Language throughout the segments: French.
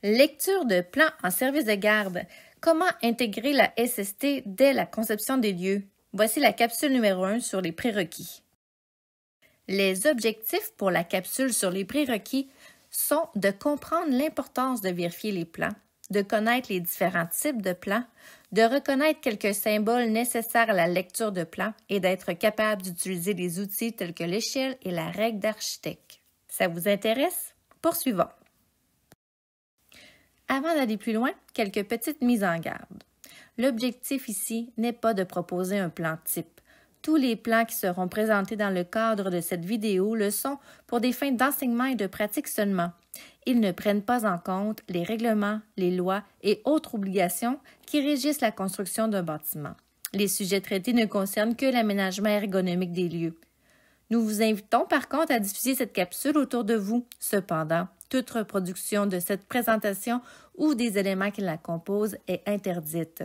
Lecture de plan en service de garde. Comment intégrer la SST dès la conception des lieux? Voici la capsule numéro 1 sur les prérequis. Les objectifs pour la capsule sur les prérequis sont de comprendre l'importance de vérifier les plans, de connaître les différents types de plans, de reconnaître quelques symboles nécessaires à la lecture de plans et d'être capable d'utiliser des outils tels que l'échelle et la règle d'architecte. Ça vous intéresse? Poursuivons. Avant d'aller plus loin, quelques petites mises en garde. L'objectif ici n'est pas de proposer un plan type. Tous les plans qui seront présentés dans le cadre de cette vidéo le sont pour des fins d'enseignement et de pratique seulement. Ils ne prennent pas en compte les règlements, les lois et autres obligations qui régissent la construction d'un bâtiment. Les sujets traités ne concernent que l'aménagement ergonomique des lieux. Nous vous invitons par contre à diffuser cette capsule autour de vous. Cependant, toute reproduction de cette présentation ou des éléments qui la composent est interdite.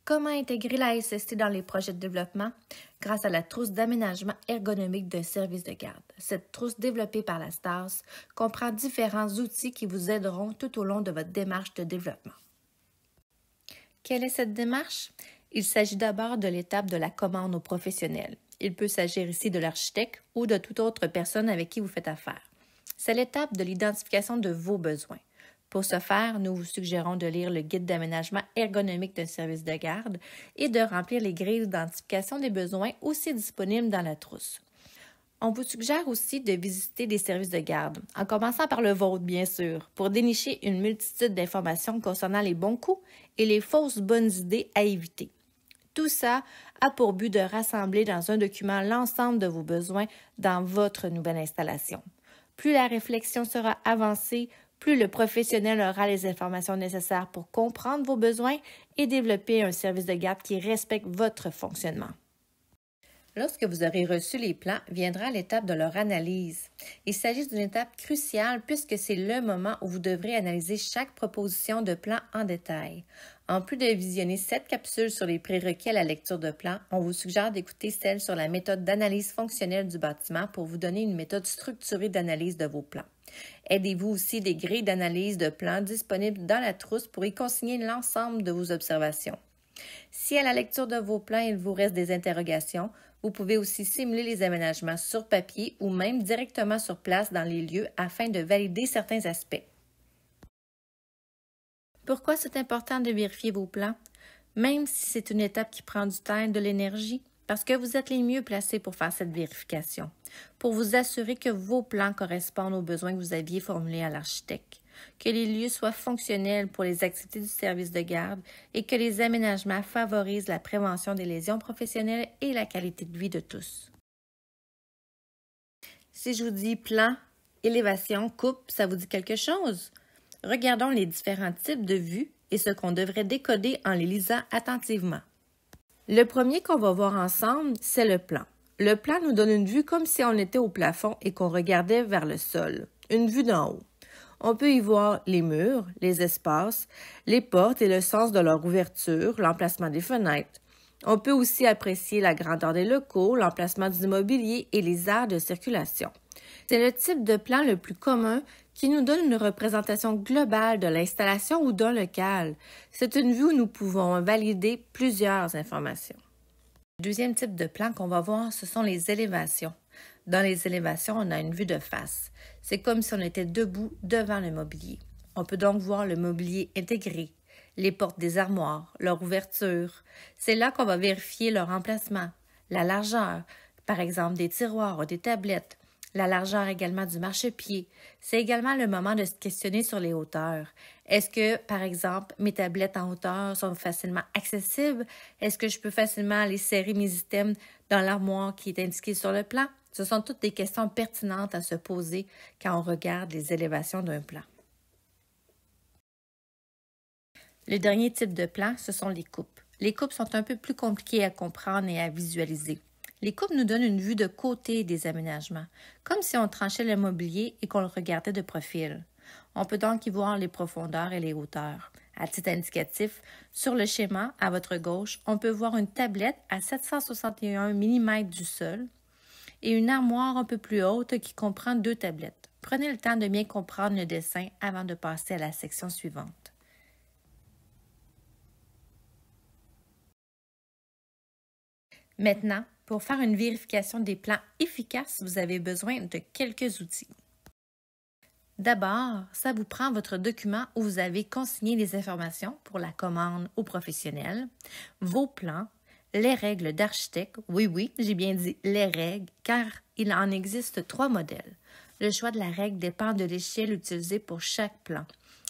Comment intégrer la SST dans les projets de développement? Grâce à la trousse d'aménagement ergonomique d'un service de garde. Cette trousse développée par la STAS comprend différents outils qui vous aideront tout au long de votre démarche de développement. Quelle est cette démarche? Il s'agit d'abord de l'étape de la commande au professionnel. Il peut s'agir ici de l'architecte ou de toute autre personne avec qui vous faites affaire. C'est l'étape de l'identification de vos besoins. Pour ce faire, nous vous suggérons de lire le guide d'aménagement ergonomique d'un service de garde et de remplir les grilles d'identification des besoins aussi disponibles dans la trousse. On vous suggère aussi de visiter des services de garde, en commençant par le vôtre, bien sûr, pour dénicher une multitude d'informations concernant les bons coups et les fausses bonnes idées à éviter. Tout ça a pour but de rassembler dans un document l'ensemble de vos besoins dans votre nouvelle installation. Plus la réflexion sera avancée, plus le professionnel aura les informations nécessaires pour comprendre vos besoins et développer un service de garde qui respecte votre fonctionnement. Lorsque vous aurez reçu les plans, viendra l'étape de leur analyse. Il s'agit d'une étape cruciale puisque c'est le moment où vous devrez analyser chaque proposition de plan en détail. En plus de visionner cette capsule sur les prérequis à la lecture de plans, on vous suggère d'écouter celle sur la méthode d'analyse fonctionnelle du bâtiment pour vous donner une méthode structurée d'analyse de vos plans. Aidez-vous aussi des grilles d'analyse de plans disponibles dans la trousse pour y consigner l'ensemble de vos observations. Si à la lecture de vos plans, il vous reste des interrogations, vous pouvez aussi simuler les aménagements sur papier ou même directement sur place dans les lieux afin de valider certains aspects. Pourquoi c'est important de vérifier vos plans? Même si c'est une étape qui prend du temps et de l'énergie, parce que vous êtes les mieux placés pour faire cette vérification, pour vous assurer que vos plans correspondent aux besoins que vous aviez formulés à l'architecte, que les lieux soient fonctionnels pour les activités du service de garde et que les aménagements favorisent la prévention des lésions professionnelles et la qualité de vie de tous. Si je vous dis plan, élévation, coupe, ça vous dit quelque chose? Regardons les différents types de vues et ce qu'on devrait décoder en les lisant attentivement. Le premier qu'on va voir ensemble, c'est le plan. Le plan nous donne une vue comme si on était au plafond et qu'on regardait vers le sol, une vue d'en haut. On peut y voir les murs, les espaces, les portes et le sens de leur ouverture, l'emplacement des fenêtres. On peut aussi apprécier la grandeur des locaux, l'emplacement du mobilier et les aires de circulation. C'est le type de plan le plus commun qui nous donne une représentation globale de l'installation ou d'un local. C'est une vue où nous pouvons valider plusieurs informations. Le deuxième type de plan qu'on va voir, ce sont les élévations. Dans les élévations, on a une vue de face. C'est comme si on était debout devant le mobilier. On peut donc voir le mobilier intégré, les portes des armoires, leur ouverture. C'est là qu'on va vérifier leur emplacement, la largeur, par exemple des tiroirs ou des tablettes, la largeur également du marchepied. C'est également le moment de se questionner sur les hauteurs. Est-ce que, par exemple, mes tablettes en hauteur sont facilement accessibles? Est-ce que je peux facilement aller serrer mes items dans l'armoire qui est indiquée sur le plan? Ce sont toutes des questions pertinentes à se poser quand on regarde les élévations d'un plan. Le dernier type de plan, ce sont les coupes. Les coupes sont un peu plus compliquées à comprendre et à visualiser. Les coupes nous donnent une vue de côté des aménagements, comme si on tranchait le mobilier et qu'on le regardait de profil. On peut donc y voir les profondeurs et les hauteurs. À titre indicatif, sur le schéma, à votre gauche, on peut voir une tablette à 761 mm du sol et une armoire un peu plus haute qui comprend 2 tablettes. Prenez le temps de bien comprendre le dessin avant de passer à la section suivante. Maintenant, pour faire une vérification des plans efficaces, vous avez besoin de quelques outils. D'abord, ça vous prend votre document où vous avez consigné les informations pour la commande au professionnel, vos plans, les règles d'architecte, oui, j'ai bien dit les règles, car il en existe 3 modèles. Le choix de la règle dépend de l'échelle utilisée pour chaque plan.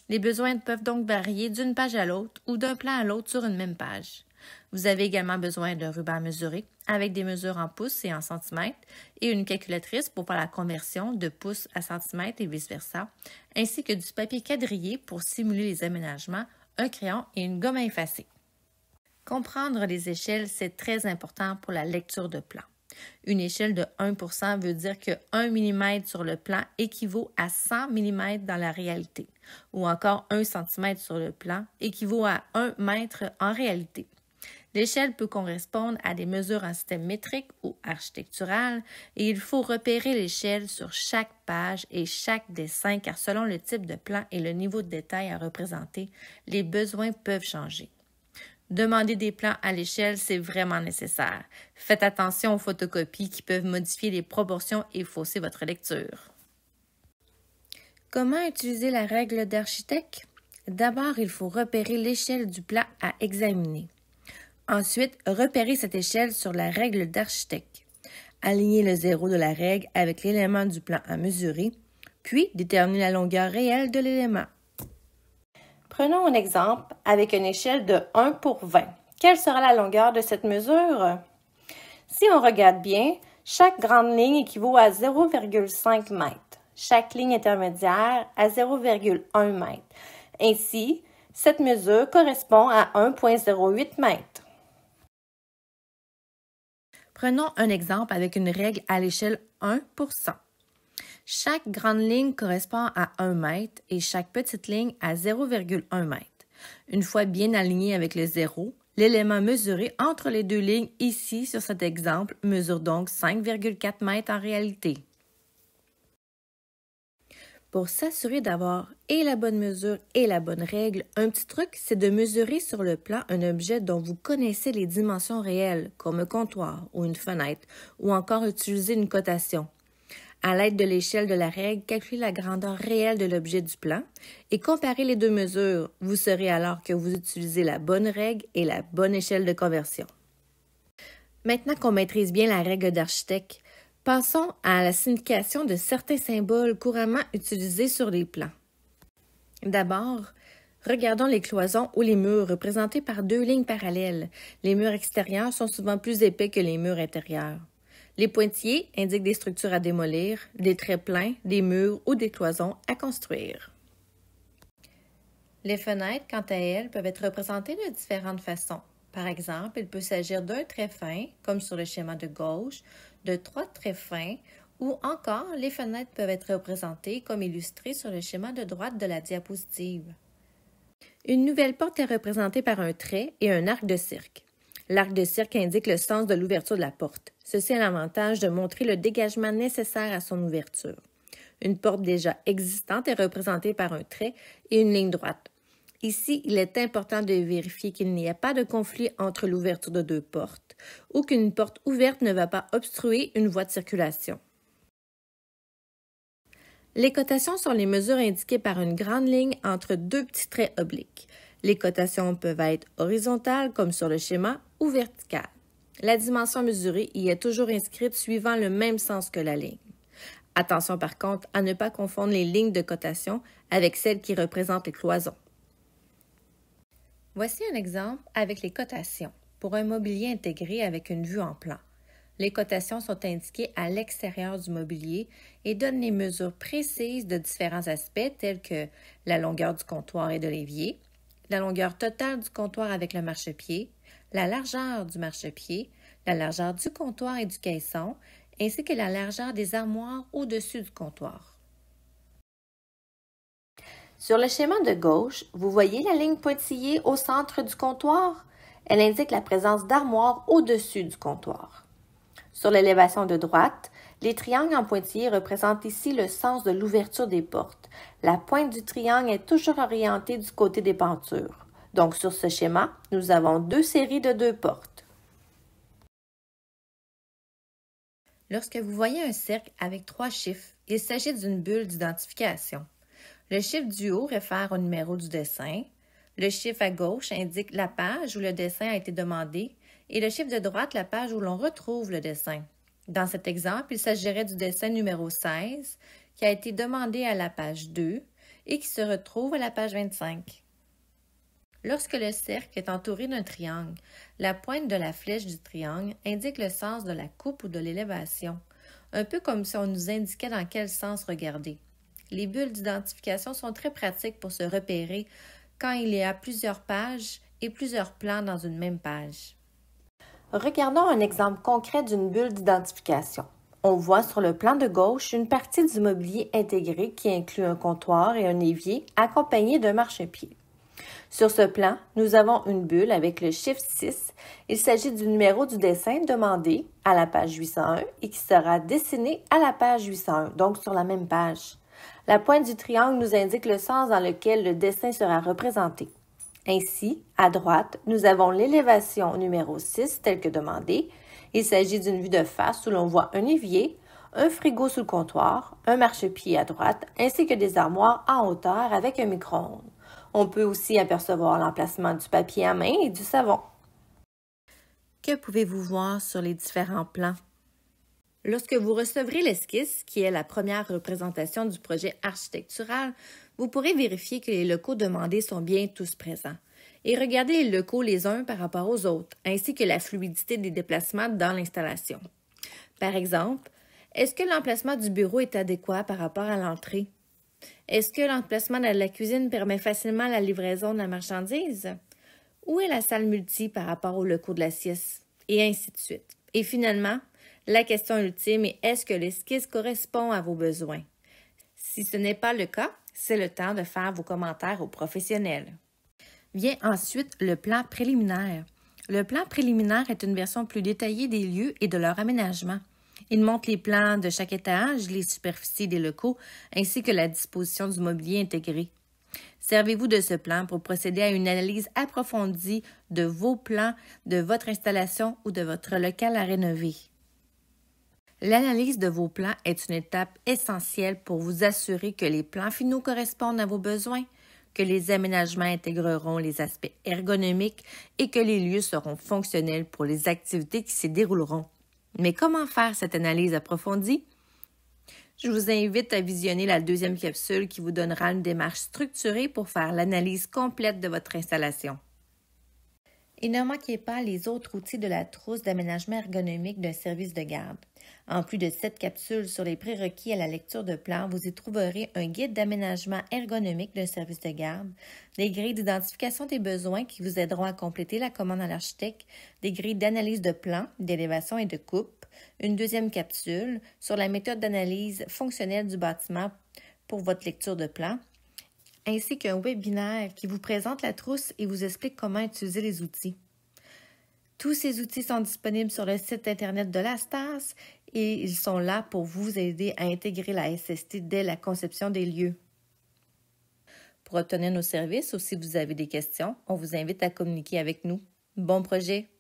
Les besoins peuvent donc varier d'une page à l'autre ou d'un plan à l'autre sur une même page. Vous avez également besoin d'un ruban à mesurer avec des mesures en pouces et en centimètres et une calculatrice pour faire la conversion de pouces à centimètres et vice-versa, ainsi que du papier quadrillé pour simuler les aménagements, un crayon et une gomme à effacer. Comprendre les échelles, c'est très important pour la lecture de plan. Une échelle de 1% veut dire que 1 mm sur le plan équivaut à 100 mm dans la réalité, ou encore 1 cm sur le plan équivaut à 1 mètre en réalité. L'échelle peut correspondre à des mesures en système métrique ou architectural et il faut repérer l'échelle sur chaque page et chaque dessin car selon le type de plan et le niveau de détail à représenter, les besoins peuvent changer. Demander des plans à l'échelle, c'est vraiment nécessaire. Faites attention aux photocopies qui peuvent modifier les proportions et fausser votre lecture. Comment utiliser la règle d'architecte? D'abord, il faut repérer l'échelle du plan à examiner. Ensuite, repérez cette échelle sur la règle d'architecte. Alignez le 0 de la règle avec l'élément du plan à mesurer, puis déterminez la longueur réelle de l'élément. Prenons un exemple avec une échelle de 1 pour 20. Quelle sera la longueur de cette mesure? Si on regarde bien, chaque grande ligne équivaut à 0,5 m, chaque ligne intermédiaire à 0,1 m. Ainsi, cette mesure correspond à 1,08 m. Prenons un exemple avec une règle à l'échelle 1 pour 100. Chaque grande ligne correspond à 1 m et chaque petite ligne à 0,1 m. Une fois bien aligné avec le 0, l'élément mesuré entre les deux lignes ici sur cet exemple mesure donc 5,4 m en réalité. Pour s'assurer d'avoir et la bonne mesure et la bonne règle, un petit truc, c'est de mesurer sur le plan un objet dont vous connaissez les dimensions réelles, comme un comptoir ou une fenêtre, ou encore utiliser une cotation. À l'aide de l'échelle de la règle, calculez la grandeur réelle de l'objet du plan et comparez les deux mesures. Vous saurez alors que vous utilisez la bonne règle et la bonne échelle de conversion. Maintenant qu'on maîtrise bien la règle d'architecte, passons à la signification de certains symboles couramment utilisés sur les plans. D'abord, regardons les cloisons ou les murs représentés par 2 lignes parallèles. Les murs extérieurs sont souvent plus épais que les murs intérieurs. Les pointillés indiquent des structures à démolir, des traits pleins, des murs ou des cloisons à construire. Les fenêtres, quant à elles, peuvent être représentées de différentes façons. Par exemple, il peut s'agir d'un trait fin, comme sur le schéma de gauche, de 3 traits fins, ou encore les fenêtres peuvent être représentées comme illustrées sur le schéma de droite de la diapositive. Une nouvelle porte est représentée par un trait et un arc de cirque. L'arc de cirque indique le sens de l'ouverture de la porte. Ceci a l'avantage de montrer le dégagement nécessaire à son ouverture. Une porte déjà existante est représentée par un trait et une ligne droite. Ici, il est important de vérifier qu'il n'y a pas de conflit entre l'ouverture de 2 portes ou qu'une porte ouverte ne va pas obstruer une voie de circulation. Les cotations sont les mesures indiquées par une grande ligne entre 2 petits traits obliques. Les cotations peuvent être horizontales, comme sur le schéma, ou verticales. La dimension mesurée y est toujours inscrite suivant le même sens que la ligne. Attention par contre à ne pas confondre les lignes de cotation avec celles qui représentent les cloisons. Voici un exemple avec les cotations pour un mobilier intégré avec une vue en plan. Les cotations sont indiquées à l'extérieur du mobilier et donnent les mesures précises de différents aspects tels que la longueur du comptoir et de l'évier, la longueur totale du comptoir avec le marchepied, la largeur du marchepied, la largeur du comptoir et du caisson, ainsi que la largeur des armoires au-dessus du comptoir. Sur le schéma de gauche, vous voyez la ligne pointillée au centre du comptoir? Elle indique la présence d'armoires au-dessus du comptoir. Sur l'élévation de droite, Les triangles en pointillés représentent ici le sens de l'ouverture des portes. La pointe du triangle est toujours orientée du côté des pentures. Donc sur ce schéma, nous avons deux séries de 2 portes. Lorsque vous voyez un cercle avec 3 chiffres, il s'agit d'une bulle d'identification. Le chiffre du haut réfère au numéro du dessin. Le chiffre à gauche indique la page où le dessin a été demandé et le chiffre de droite la page où l'on retrouve le dessin. Dans cet exemple, il s'agirait du dessin numéro 16 qui a été demandé à la page 2 et qui se retrouve à la page 25. Lorsque le cercle est entouré d'un triangle, la pointe de la flèche du triangle indique le sens de la coupe ou de l'élévation, un peu comme si on nous indiquait dans quel sens regarder. Les bulles d'identification sont très pratiques pour se repérer quand il y a plusieurs pages et plusieurs plans dans une même page. Regardons un exemple concret d'une bulle d'identification. On voit sur le plan de gauche une partie du mobilier intégré qui inclut un comptoir et un évier accompagné d'un marchepied. Sur ce plan, nous avons une bulle avec le chiffre 6. Il s'agit du numéro du dessin demandé à la page 801 et qui sera dessiné à la page 801, donc sur la même page. La pointe du triangle nous indique le sens dans lequel le dessin sera représenté. Ainsi, à droite, nous avons l'élévation numéro 6 telle que demandée. Il s'agit d'une vue de face où l'on voit un évier, un frigo sous le comptoir, un marchepied à droite, ainsi que des armoires en hauteur avec un micro-ondes. On peut aussi apercevoir l'emplacement du papier à main et du savon. Que pouvez-vous voir sur les différents plans? Lorsque vous recevrez l'esquisse, qui est la première représentation du projet architectural, vous pourrez vérifier que les locaux demandés sont bien tous présents et regarder les locaux les uns par rapport aux autres, ainsi que la fluidité des déplacements dans l'installation. Par exemple, est-ce que l'emplacement du bureau est adéquat par rapport à l'entrée? Est-ce que l'emplacement de la cuisine permet facilement la livraison de la marchandise? Où est la salle multi par rapport au locaux de la sieste? Et ainsi de suite. Et finalement, la question ultime est est-ce que l'esquisse correspond à vos besoins? Si ce n'est pas le cas, c'est le temps de faire vos commentaires aux professionnels. Vient ensuite le plan préliminaire. Le plan préliminaire est une version plus détaillée des lieux et de leur aménagement. Il montre les plans de chaque étage, les superficies des locaux, ainsi que la disposition du mobilier intégré. Servez-vous de ce plan pour procéder à une analyse approfondie de vos plans, de votre installation ou de votre local à rénover. L'analyse de vos plans est une étape essentielle pour vous assurer que les plans finaux correspondent à vos besoins, que les aménagements intégreront les aspects ergonomiques et que les lieux seront fonctionnels pour les activités qui s'y dérouleront. Mais comment faire cette analyse approfondie? Je vous invite à visionner la 2e capsule qui vous donnera une démarche structurée pour faire l'analyse complète de votre installation. Et ne manquez pas les autres outils de la trousse d'aménagement ergonomique d'un service de garde. En plus de cette capsule sur les prérequis à la lecture de plans, vous y trouverez un guide d'aménagement ergonomique d'un service de garde, des grilles d'identification des besoins qui vous aideront à compléter la commande à l'architecte, des grilles d'analyse de plans, d'élévation et de coupe, une 2e capsule sur la méthode d'analyse fonctionnelle du bâtiment pour votre lecture de plans, ainsi qu'un webinaire qui vous présente la trousse et vous explique comment utiliser les outils. Tous ces outils sont disponibles sur le site Internet de la STAS et ils sont là pour vous aider à intégrer la SST dès la conception des lieux. Pour obtenir nos services ou si vous avez des questions, on vous invite à communiquer avec nous. Bon projet!